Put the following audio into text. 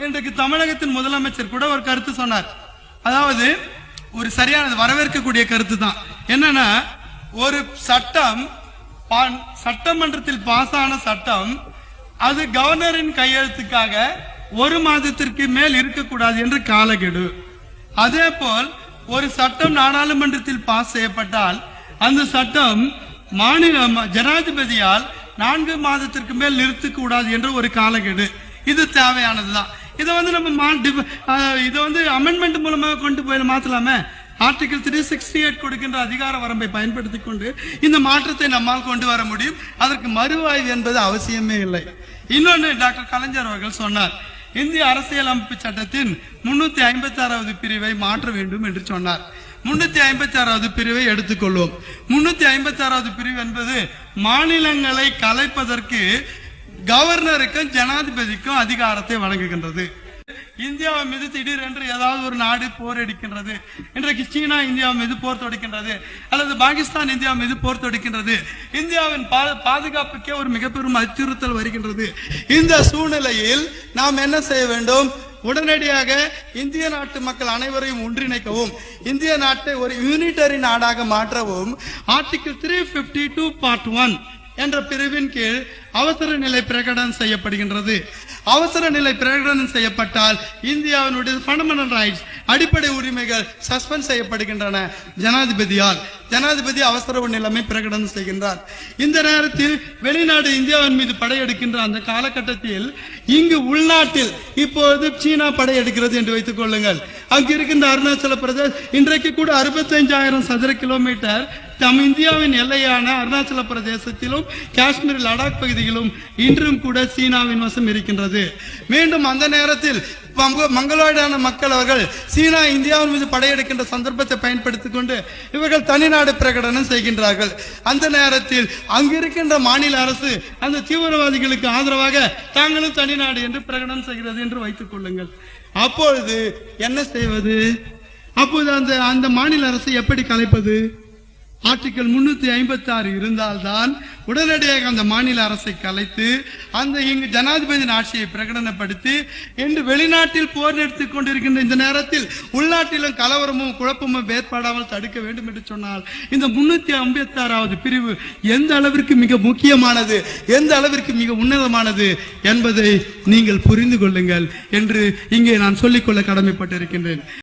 இன்றைக்கு தமிழகத்தின் முதலமைச்சர் கூட ஒரு கருத்து சொன்னார். அதாவது ஒரு சரியானது வரவேற்கக்கூடிய கருத்து தான். என்னன்னா, ஒரு சட்டம் சட்டமன்றத்தில் பாஸ் ஆன சட்டம் அது கவர்னரின் கையெழுத்துக்காக 1 மாதத்திற்கு மேல் இருக்கக்கூடாது என்று காலக்கெடு. அதே போல் ஒரு சட்டம் நாடாளுமன்றத்தில் பாஸ் செய்யப்பட்டால் அந்த சட்டம் மாநில ஜனாதிபதியால் 4 மாதத்திற்கு மேல் நிறுத்தக்கூடாது என்ற ஒரு காலக்கெடு. இது தேவையானதுதான். இதை நம்ம அமெண்ட்மெண்ட் மூலமாக கொண்டு போய் மாத்தலாமே. ஆர்டிகல் 368 கொடுக்கின்ற அதிகார வரம்பை பயன்படுத்திக் கொண்டு இந்த மாற்றத்தை நம்மால் கொண்டு வர முடியும். அதற்கு மறுவாய்வு என்பது அவசியமே இல்லை. இன்னொன்று, டாக்டர் கலைஞர் அவர்கள் சொன்னார், இந்திய அரசியலமைப்பு சட்டத்தின் 356வது பிரிவை மாற்ற வேண்டும் என்று சொன்னார். 356வது பிரிவை எடுத்துக்கொள்வோம். 356வது பிரிவு என்பது மாநிலங்களை கலைப்பதற்கு கவர்னருக்கும் ஜனாதிபதிக்கும் அதிகாரத்தை வழங்குகின்றது. இந்தியாவை மீது திடீரென்று ஏதாவது ஒரு நாடு போர் அடிக்கின்றது. இன்றைக்கு சீனா இந்தியா மீது போர் தொடுக்கின்றது, அல்லது பாகிஸ்தான் இந்தியா மீது போர் தொடுக்கின்றது. இந்தியாவின் பாதுகாப்புக்கே ஒரு மிக பெரும் அச்சுறுத்தல் வருகின்றது. இந்த சூழ்நிலையில் நாம் என்ன செய்ய வேண்டும்? உடனடியாக இந்திய நாட்டு மக்கள் அனைவரையும் ஒன்றிணைக்கவும், இந்திய நாட்டை ஒரு யூனிட்டரி நாடாக மாற்றவும் ஆர்டிகல் 352 பார்ட் 1 என்ற பிரிவின் கீழ் அவசர நிலை பிரகடனம் செய்யப்படுகின்றது. அவசர நிலை பிரகடனம் செய்யப்பட்டால் இந்தியாவினுடைய ஃபண்டமெண்டல் ரைட்ஸ், அடிப்படை உரிமைகள் சஸ்பெண்ட் செய்யப்படுகின்றன ஜனாதிபதியால். ஜனாதிபதி அவசர நிலைமை பிரகடனம் செய்கின்றார். இந்த நேரத்தில் வெளிநாடு இந்தியாவின் மீது படையெடுக்கின்ற அந்த காலகட்டத்தில் இங்கு உள்நாட்டில் இப்போது சீனா படையெடுக்கிறது என்று வைத்துக் கொள்ளுங்கள். அங்கு இருக்கின்ற அருணாச்சல பிரதேஷ் இன்றைக்கு கூட 65,000 சதுர கிலோமீட்டர் இந்தியாவின் எல்லையான அருணாச்சல பிரதேசத்திலும் காஷ்மீர் லடாக் பகுதியிலும் இன்றும் கூட சீனாவின் வசம் இருக்கின்றது. மீண்டும் அந்த நேரத்தில் மங்களோடான மக்கள் அவர்கள் சீனா இந்தியாவின் மீது படையெடுக்கின்ற சந்தர்ப்பத்தை பயன்படுத்திக் கொண்டு இவர்கள் தனிநாடு பிரகடனம் செய்கின்றார்கள். அந்த நேரத்தில் அங்கிருக்கின்ற மாநில அரசு அந்த தீவிரவாதிகளுக்கு ஆதரவாக தாங்களும் தனிநாடு என்று பிரகடனம் செய்கிறது என்று வைத்துக் கொள்ளுங்கள். அப்பொழுது என்ன செய்வது? அப்போது அந்த மாநில அரசு எப்படி கலைப்பது? ஆர்டிகல் 356 இருந்தால்தான் உடனடியாக அந்த மாநில அரசை கலைத்து அந்த இங்கு ஜனாதிபதி ஆட்சியை பிரகடனப்படுத்தி இன்று வெளிநாட்டில் போர் நிறுத்திக் கொண்டிருக்கின்ற இந்த நேரத்தில் உள்நாட்டிலும் கலவரமும் குழப்பமும் ஏற்படாமல் தடுக்க வேண்டும் என்று சொன்னால் இந்த 356வது பிரிவு எந்த அளவிற்கு மிக முக்கியமானது, எந்த அளவிற்கு மிக உன்னதமானது என்பதை நீங்கள் புரிந்து கொள்ளுங்கள் என்று இங்கே நான் சொல்லிக்கொள்ள கடமைப்பட்டிருக்கின்றேன்.